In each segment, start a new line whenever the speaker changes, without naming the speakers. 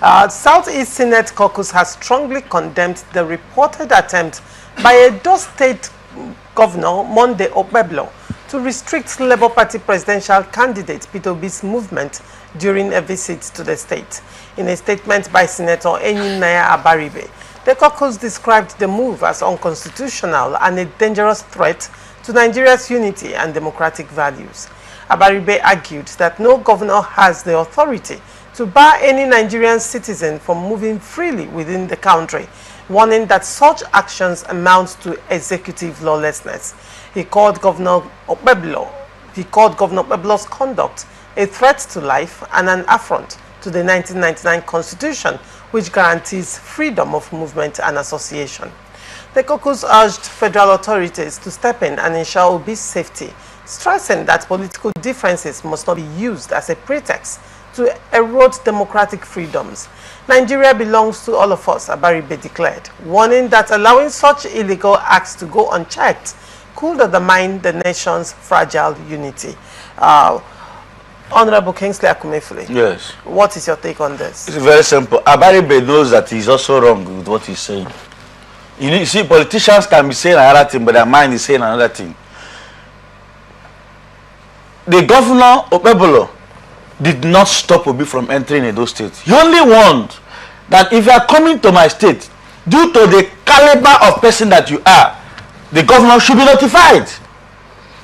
Southeast Senate Caucus has strongly condemned the reported attempt by Edo State Governor Monday Okpebholo to restrict Labour Party presidential candidate Peter Obi's movement during a visit to the state. In a statement by Senator Naya Abaribe, the caucus described the move as unconstitutional and a dangerous threat to Nigeria's unity and democratic values. Abaribe argued that no governor has the authority to bar any Nigerian citizen from moving freely within the country, warning that such actions amount to executive lawlessness. He called Governor Okpebholo's conduct a threat to life and an affront to the 1999 Constitution, which guarantees freedom of movement and association. The caucus urged federal authorities to step in and ensure Obi's safety, stressing that political differences must not be used as a pretext to erode democratic freedoms. Nigeria belongs to all of us, Abaribe declared, warning that allowing such illegal acts to go unchecked could undermine the nation's fragile unity. Honorable Kingsley Akumefule.
Yes.
What is your take on this?
It's very simple. Abaribe knows that he's also wrong with what he's saying. You see, politicians can be saying another thing, but their mind is saying another thing. The governor, Okpebholo, did not stop Obi from entering Edo State. He only warned that if you are coming to my state, due to the caliber of person that you are, the governor should be notified.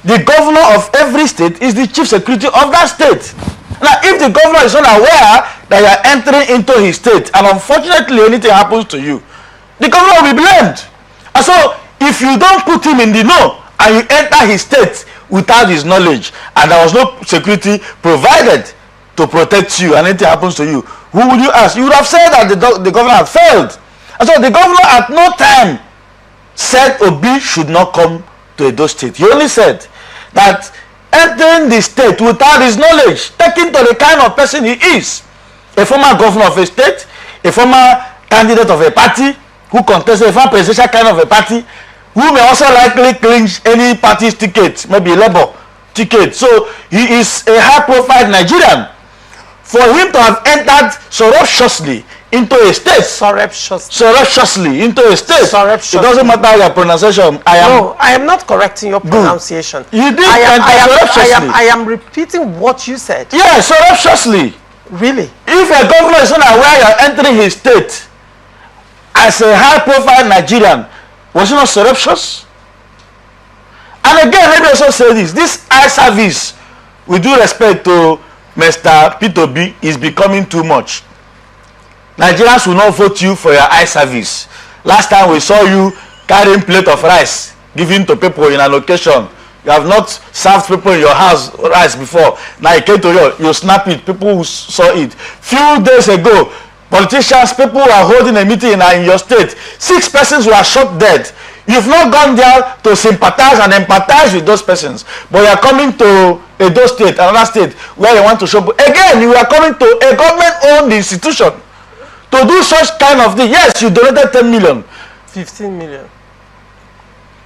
The governor of every state is the chief security of that state. Now, if the governor is not aware that you are entering into his state, and unfortunately anything happens to you, the governor will be blamed. And so, if you don't put him in the know, and you enter his state without his knowledge, and there was no security provided to protect you, and anything happens to you, who would you ask? You would have said that the governor had failed. And so the governor at no time said Obi should not come to Edo State. He only said that entering the state without his knowledge, taking to the kind of person he is, a former governor of a state, a former candidate of a party, who contested a former presidential kind of a party, who may also likely clinch any party's ticket, maybe a Labour ticket. So he is a high-profile Nigerian. For him to have entered surreptitiously into a state, surreptitiously into a state, it doesn't matter your pronunciation.
I am not correcting your pronunciation.
You did.
I am repeating what you said.
Yeah, surreptitiously.
Really?
If a governor is not aware you are entering his state as a high-profile Nigerian, was he not surreptitious? And again, let me also say this eye service, with due respect to Mr. Peter Obi, is becoming too much. Nigerians will not vote you for your eye service. Last time we saw you carrying plate of rice, giving to people in an occasion. You have not served people in your house rice before. Now you came to you snap it, people who saw it. Few days ago, politicians, people were holding a meeting in your state. 6 persons were shot dead. You've not gone there to sympathize and empathize with those persons, but you are coming to Edo State, another state, where you want to show. Again, you are coming to a government-owned institution to do such kind of thing. Yes, you donated 10 million.
15 million.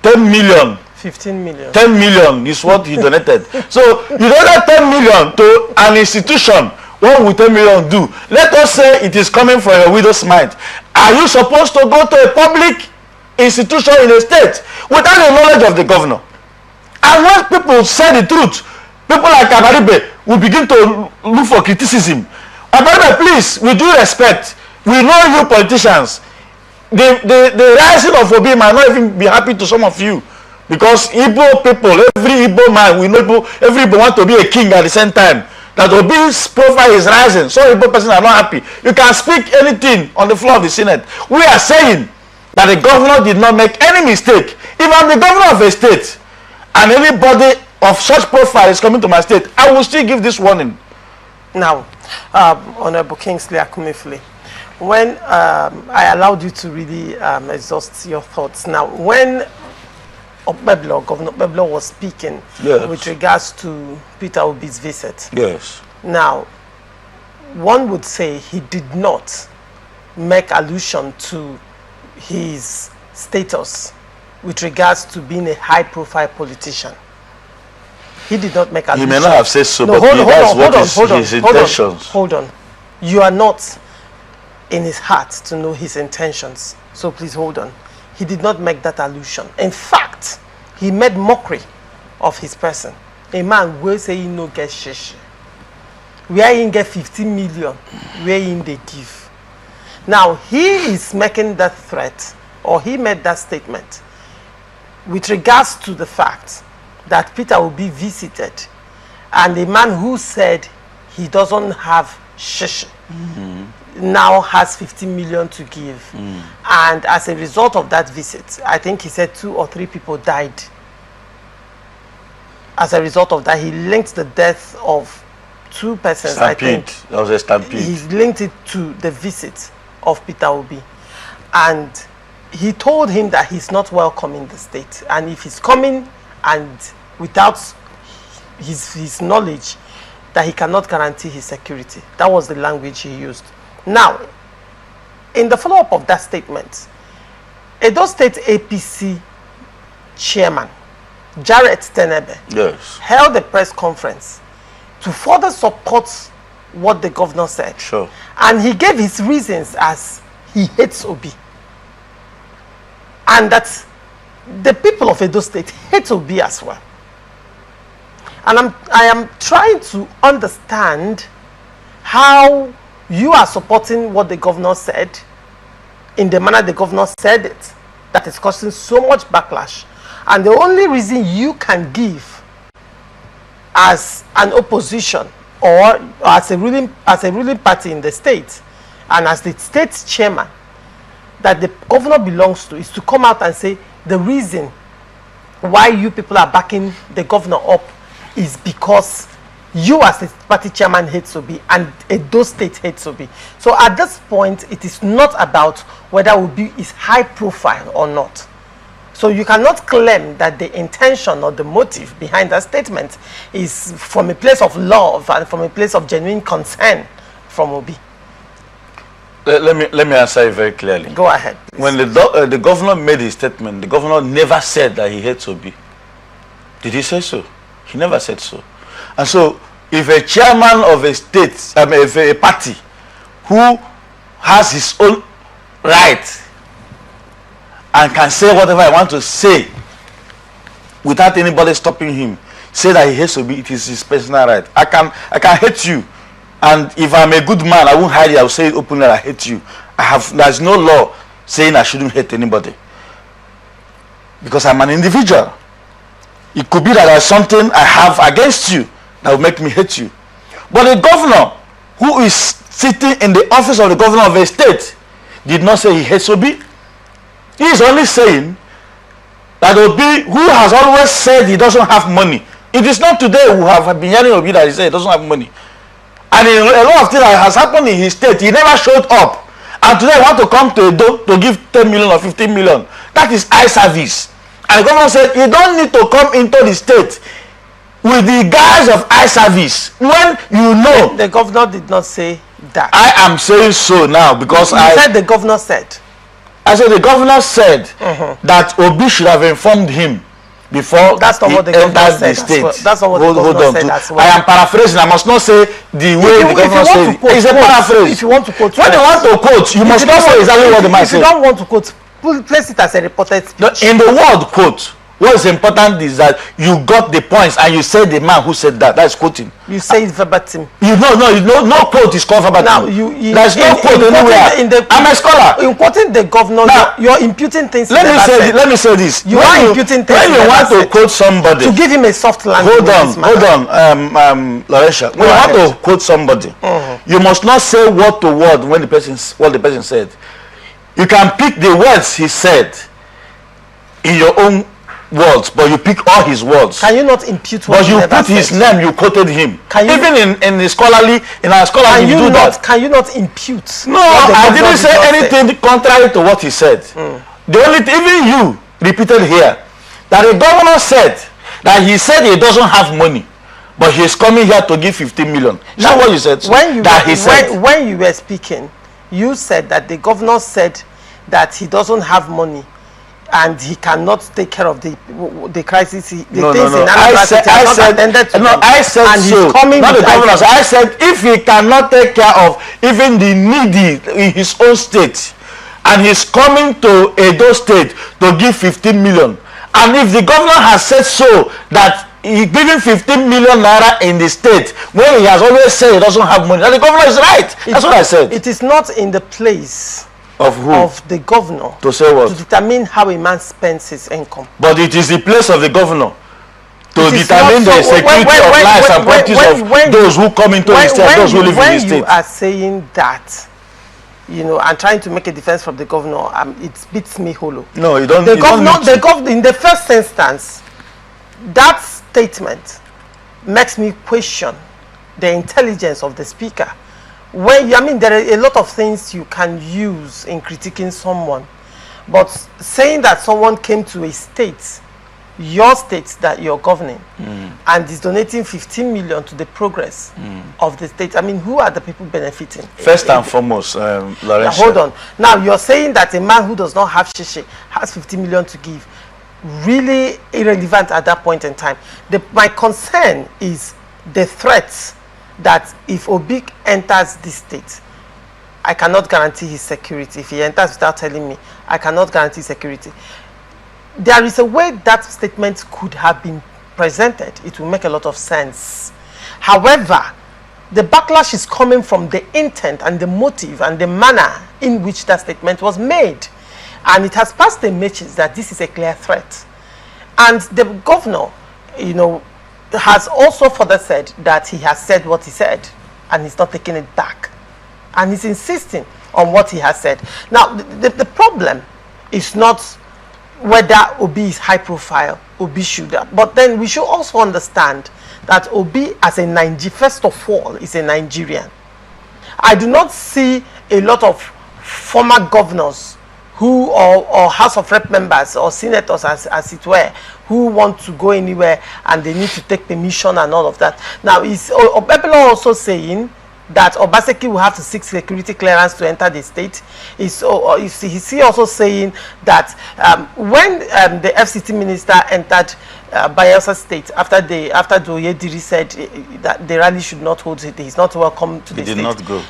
10 million.
15 million.
10 million is what you donated. So you donated 10 million to an institution. What will 10 million do? Let us say it is coming from a widow's mite. Are you supposed to go to a public institution in a state without the knowledge of the governor? And when people say the truth, people like Abaribe will begin to look for criticism. Abaribe, please, with due respect, we know you politicians. The rising of Obi might not even be happy to some of you, because Igbo people, every Igbo man, we know every Igbo want to be a king at the same time. That Obi's profile is rising, so Igbo persons are not happy. You can speak anything on the floor of the Senate. We are saying that the governor did not make any mistake. If I'm the governor of a state and anybody of such profile is coming to my state, I will still give this warning.
Now, Honorable Kingsley Akumefule, when I allowed you to really exhaust your thoughts. Now, when Okpebholo, Governor Okpebholo was speaking with regards to Peter Obi's visit.
Yes.
Now, one would say he did not make allusion to his status with regards to being a high-profile politician. He did not make allusion.
He may not have said so, but that's what his intentions.
Hold on. You are not in his heart to know his intentions. So please hold on. He did not make that allusion. In fact, he made mockery of his person. A man will say he no get shish. Where he get 15 million, where he they give. Now, he is making that threat, or he made that statement with regards to the fact that Peter will be visited, and a man who said he doesn't have shish now has 15 million to give. And as a result of that visit, I think he said 2 or 3 people died. As a result of that, he linked the death of 2 persons.
Stampede.
I think
That was a stampede.
he linked it to the visit of Peter Obi, and he told him that he's not welcome in the state, and if he's coming and without his knowledge, that he cannot guarantee his security. That was the language he used. Now, in the follow-up of that statement, Edo State APC chairman Jarrett Tenebe held a press conference to further support what the governor said.
Sure.
And he gave his reasons as he hates Obi. And that the people of Edo State hate Obi as well. And I am trying to understand how you are supporting what the governor said in the manner the governor said it, that is causing so much backlash. And the only reason you can give as an opposition or as a ruling party in the state and as the state chairman that the governor belongs to is to come out and say the reason why you people are backing the governor up is because you as the party chairman hates Obi and Edo State hates Obi. So at this point, it is not about whether Obi is high profile or not. So you cannot claim that the intention or the motive behind that statement is from a place of love and from a place of genuine concern from Obi.
Let me answer you very clearly.
Go ahead, please.
When the governor made his statement, the governor never said that he hates Obi. Did he say so? He never said so. And so, if a chairman of a state, if a party who has his own right and can say whatever I want to say without anybody stopping him, say that he hates Obi, it is his personal right. I can hate you, and if I'm a good man, I won't hide it. I will say it openly that I hate you. There's no law saying I shouldn't hate anybody because I'm an individual. It could be that there's something I have against you that will make me hate you. But the governor who is sitting in the office of the governor of a state did not say he hates Obi. He is only saying that Obi, who has always said he doesn't have money, it is not today we have been hearing Obi that he said he doesn't have money. And in a lot of things that has happened in his state, he never showed up. And today he want to come to Edo to give 10 million or 15 million. That is eye service. And the governor said, you don't need to come into the state with the guise of eye service when you know.
The governor did not say that.
I am saying so now because
you said the governor said.
I said the governor said that Obi should have informed him before
that's not what the governor said. That's not what the governor said as well.
I am paraphrasing. I must not say the way the governor said it. It's a paraphrase.
If you want to quote,
when you want to quote, you must not say exactly what the man said.
If you don't want to quote, place it as a reported speech.
In the word quote, what is important is that you got the points and you said the man who said that. That is quoting. You
say it verbatim.
No quote is called verbatim.
Now
there's no quote anywhere. I'm a scholar.
In quoting the governor, you're imputing things.
Let me say this.
You are imputing things.
When you want to quote somebody,
to give him a soft language.
Hold on, Laurentia. When you want to quote somebody, you must not say word to word when what the person said. You can pick the words he said in your own words, but you pick all his words.
Can you not impute what
but you put his name, you quoted him. Even in our scholarly, you do that.
Can you not impute?
No, I didn't say anything contrary to what he said. The only thing, even you repeated here, that the governor said that he said he doesn't have money, but he is coming here to give 15 million. Now, what you said?
When you were speaking, you said that the governor said that he doesn't have money and he cannot take care of the crisis. The
No.
things in
I said so. Not the governor. I said if he cannot take care of even the needy in his own state, and he's coming to Edo State to give 15 million, and if the governor has said so that he's giving 15 million naira in the state when he has always said he doesn't have money, then the governor is right. That's what I said.
It is not in the place
of who?
Of the governor
to say what?
To determine how a man spends his income.
But it is the place of the governor to determine the security of lives and properties of those who come into the state, those who live in the state.
When you are saying that, you know, and trying to make a defense from the governor, it beats me hollow.
No, you don't.
The governor, in the first instance, that statement makes me question the intelligence of the speaker. When there are a lot of things you can use in critiquing someone, but saying that someone came to a state, your state that you're governing, and is donating 15 million to the progress of the state. Who are the people benefiting?
First and foremost, Lawrence.
Hold on. Now you're saying that a man who does not have shishi has 50 million to give. Really irrelevant at that point in time. My concern is the threat that if Obi enters this state, I cannot guarantee his security. If he enters without telling me, I cannot guarantee security. There is a way that statement could have been presented. It will make a lot of sense. However, the backlash is coming from the intent and the motive and the manner in which that statement was made. And it has passed the message that this is a clear threat. And the governor, has also further said that he has said what he said and he's not taking it back. And he's insisting on what he has said. Now, the problem is not whether Obi is high profile, Obi should. But then we should also understand that Obi, as a first of all, is a Nigerian. I do not see a lot of former governors who or House of Rep members or senators as it were, who want to go anywhere and they need to take permission and all of that. Now, is Okpebholo also saying that Obaseki will have to seek security clearance to enter the state? Is he also saying that when the FCT minister entered Bayelsa State after Oyediri said that the rally should not hold it, he's not welcome to the state. He did not go.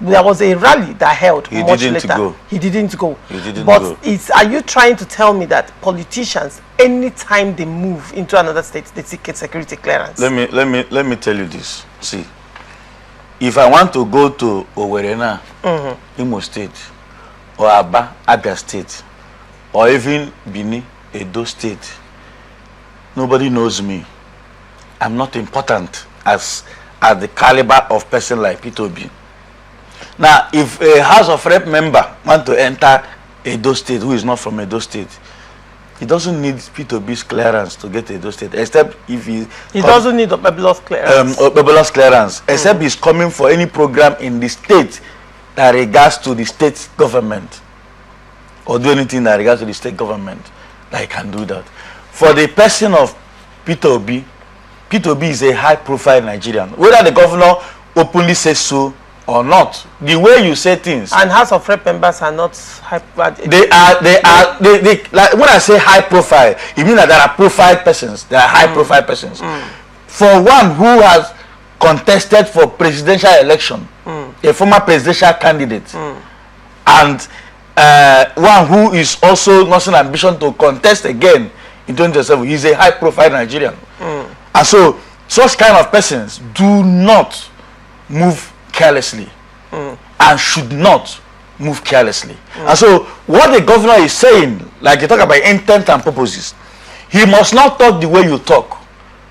There was a rally that held much later. He didn't go. Are you trying to tell me that politicians, anytime they move into another state, they seek a security clearance?
Let me tell you this. See, if I want to go to Owerena, Imo State, or Aba, Abia State, or even Bini, Edo State, nobody knows me. I'm not important as the caliber of person like Peter Obi. Now, if a House of Rep member want to enter Edo State who is not from Edo State, he doesn't need Peter Obi's clearance to get to Edo State, except if he
doesn't need Okpebholo's clearance.
Okpebholo's clearance, except he's coming for any program in the state that regards to the state government, or do anything that regards to the state government, that he can do that. For the person of Peter Obi is a high-profile Nigerian. Whether the governor openly says so or not, the way you say things.
And House of Rep members are not high.
They like when I say high-profile, it means that there are profile persons. There are high-profile persons. For one who has contested for presidential election, a former presidential candidate, and one who is also not an ambition to contest again in 2027, he's a high-profile Nigerian. And so, such kind of persons do not move carelessly and should not move carelessly. And so, what the governor is saying, like you talk about intent and purposes, he must not talk the way you talk,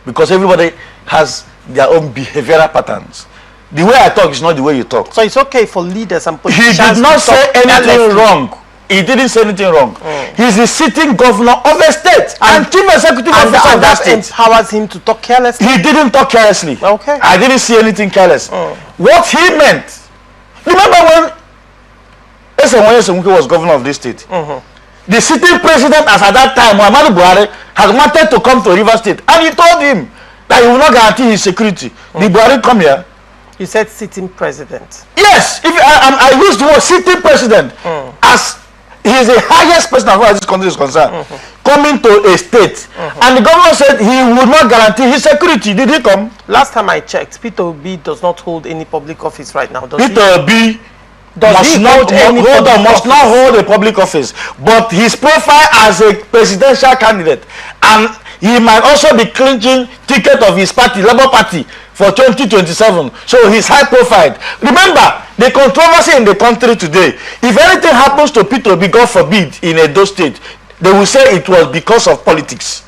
because everybody has their own behavioral patterns. The way I talk is not the way you talk.
So it's okay for leaders and politicians.
He did not say anything wrong. He didn't say anything wrong. He's the sitting governor of a state and chief executive officer of that state.
Empowers him to talk carelessly.
He didn't talk carelessly.
Okay.
I didn't see anything careless. What he meant, remember when Esenwoye was governor of this state? The sitting president, as at that time, Muhammadu Buhari, has wanted to come to Rivers State, and he told him that he will not guarantee his security. Did Buhari come here?
You said sitting president.
Yes, if I used the word sitting president as He is the highest person as far as this country is concerned. Coming to a state, and the governor said he would not guarantee his security. Did he come?
Last time I checked, Peter Obi does not hold any public office right now. Does
Peter Obi
must not
hold a public office, but his profile as a presidential candidate, and he might also be clinching ticket of his party, Labour Party, for 2027. So he's high profile. Remember the controversy in the country today. If anything happens to Peter Obi, God forbid, in Edo State, they will say it was because of politics,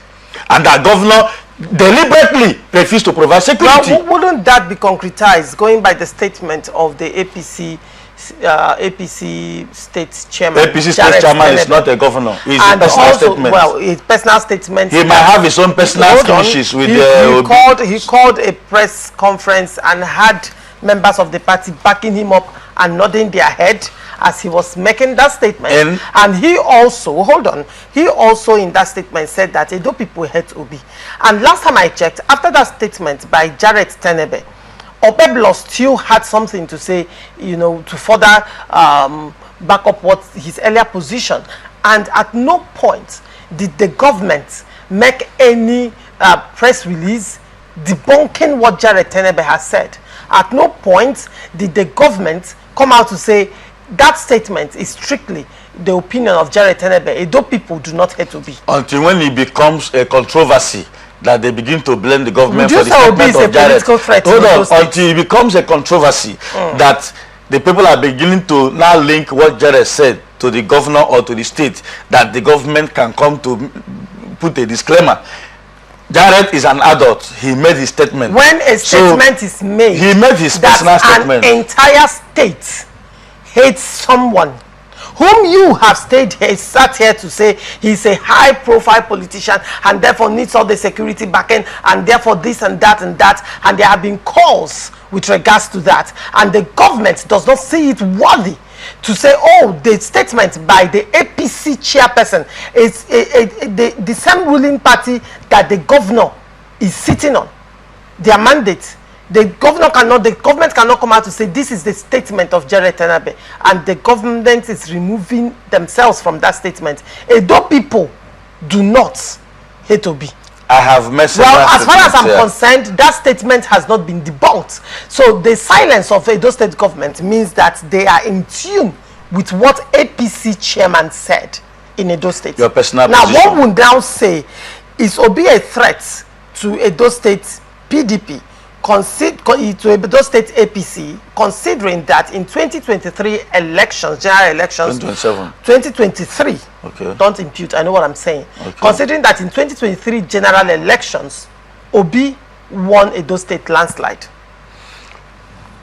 and that governor deliberately refused to provide security.
Well, wouldn't that be concretized going by the statement of the APC state chairman?
APC state chairman is not a governor. It's a personal statement.
Well, it's personal statement.
He might have his own personal skirmishes with
he called a press conference and had members of the party backing him up and nodding their head as he was making that statement. And he also, he also in that statement said that Edo people hate Obi. And last time I checked, after that statement by Jared Tenebe, Okpebholo still had something to say, you know, to further back up what his earlier position. And at no point did the government make any press release debunking what Jared Tenebe has said. At no point did the government come out to say that statement is strictly the opinion of Jared Tenebe. Edo people do not hate Obi.
Until when it becomes a controversy, that they begin to blame the government for the
statement
of Jared.
Hold on,
until it becomes a controversy that the people are beginning to now link what Jared said to the governor or to the state, that the government can come to put a disclaimer. Jared is an adult. He made his statement.
When a statement is made,
he made his personal statement.
An entire state hates someone whom you have sat here to say he's a high-profile politician and therefore needs all the security backing, and therefore this and that, and there have been calls with regards to that, and the government does not see it worthy to say, oh, the statement by the APC chairperson is the same ruling party that the governor is sitting on, their mandate. The government cannot come out to say this is the statement of Jared Tenebe, and the government is removing themselves from that statement. Edo people do not hate Obi.
I have messaged.
Well, as far as I'm concerned, that statement has not been debunked. So the silence of Edo State government means that they are in tune with what APC chairman said in Edo State.
Your personal
now,
position.
one would now say, is Obi a threat to Edo State PDP? To Edo State APC, considering that in 2023 elections, general elections, 2023,
okay,
don't impute, I know what I'm saying.
Okay.
Considering that in 2023 general elections, Obi won Edo State landslide.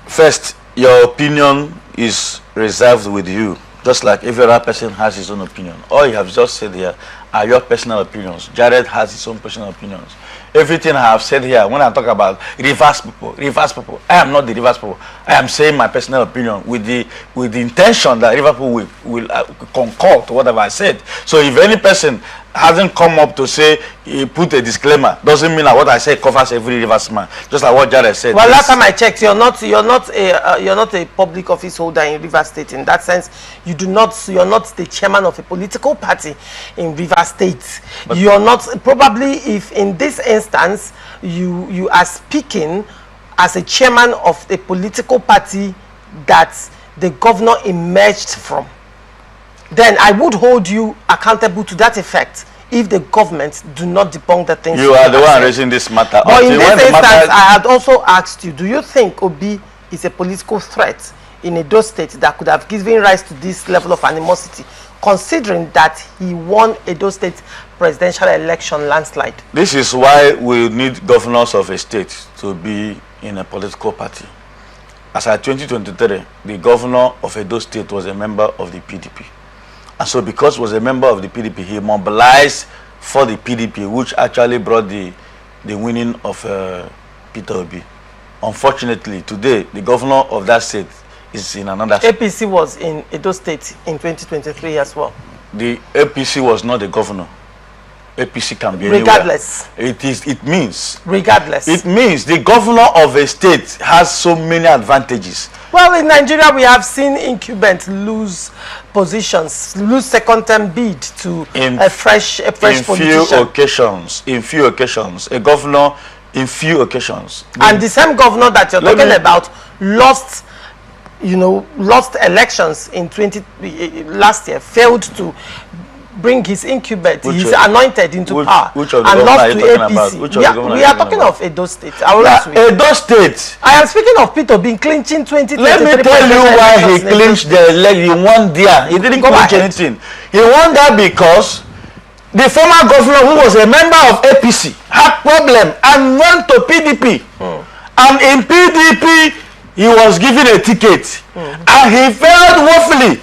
First, your opinion is reserved with you, just like every other person has his own opinion. All you have just said here are your personal opinions. Jared has his own personal opinions. Everything I have said here, when I talk about reverse people, I am not the reverse people. I am saying my personal opinion with the intention that Liverpool will concur to whatever I said. So if any person hasn't come up to say put a disclaimer, doesn't mean that what I say covers every reverse man. Just like what Jared said.
Well, last time I checked, you're not a public office holder in Rivers State. In that sense, you're not the chairman of a political party in Rivers State. But you're not, probably, if in this instance you are speaking as a chairman of a political party that the governor emerged from, then I would hold you accountable to that effect if the government do not debunk the things.
You are the one raising this matter.
But in this instance, I had also asked you, do you think Obi is a political threat in Edo State that could have given rise to this level of animosity, considering that he won Edo State presidential election landslide?
This is why we need governors of a state to be in a political party. As at 2023, the governor of Edo State was a member of the PDP. And so because he was a member of the PDP, he mobilized for the PDP, which actually brought the winning of Peter Obi. Unfortunately, today, the governor of that state is in another state.
APC was in Edo State in 2023 as well.
The APC was not the governor. APC can be
regardless.
Anywhere. It means
regardless.
It means the governor of a state has so many advantages.
Well, in Nigeria, we have seen incumbents lose positions, lose second-term bid to a fresh politician.
In few occasions, a governor, in few occasions.
And the same governor that you're talking about lost, lost elections in last year, failed to bring his incumbent, his anointed into power, and lost to APC. We are talking of Edo State.
Edo State.
I am speaking of Peter Obi clinching 2023.
Let me tell you why he clinched the leg. He won there. He didn't clinch anything. He won there because the former governor, who was a member of APC, had problem and went to PDP. And in PDP, he was given a ticket. And he failed woefully.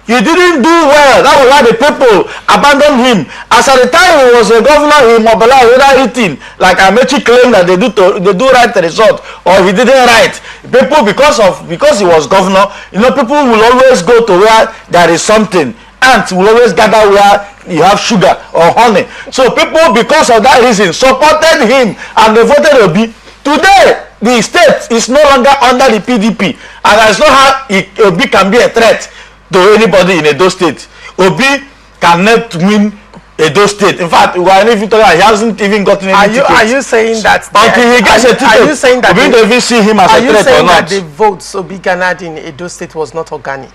He didn't do well. That was why the people abandoned him. As at the time he was a governor, he mobilized without eating. Like Amechi claimed that they do right the result, or he didn't write. People, because he was governor, people will always go to where there is something. Ants will always gather where you have sugar or honey. So people, because of that reason, supported him and they voted Obi. Today, the state is no longer under the PDP, and that's not how Obi can be a threat to anybody in Edo State. Obi cannot win Edo State. In fact, he hasn't even gotten any ticket.
Are you saying that
until he gets a ticket,
are you saying that
Obi don't even see him as a threat or not?
Are you saying that the votes Obi garnered in Edo State was not organic?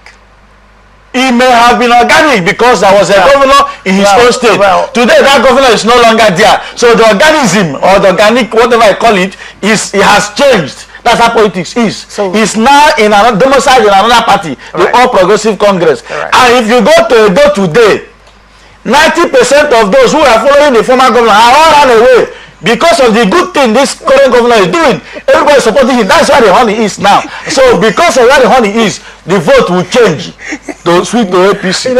It may have been organic because there was a governor in his own state. Today, that governor is no longer there. So the organism or the organic, whatever I call it, it has changed. That's how politics is. So he's now in another domicile in another party, the All Progressive Congress. And if you go to Edo today, 90% of those who are following the former governor are all run away because of the good thing this current governor is doing. Everybody is supporting him. That's where the honey is now. So because of where the honey is, the vote will change to swing to APC.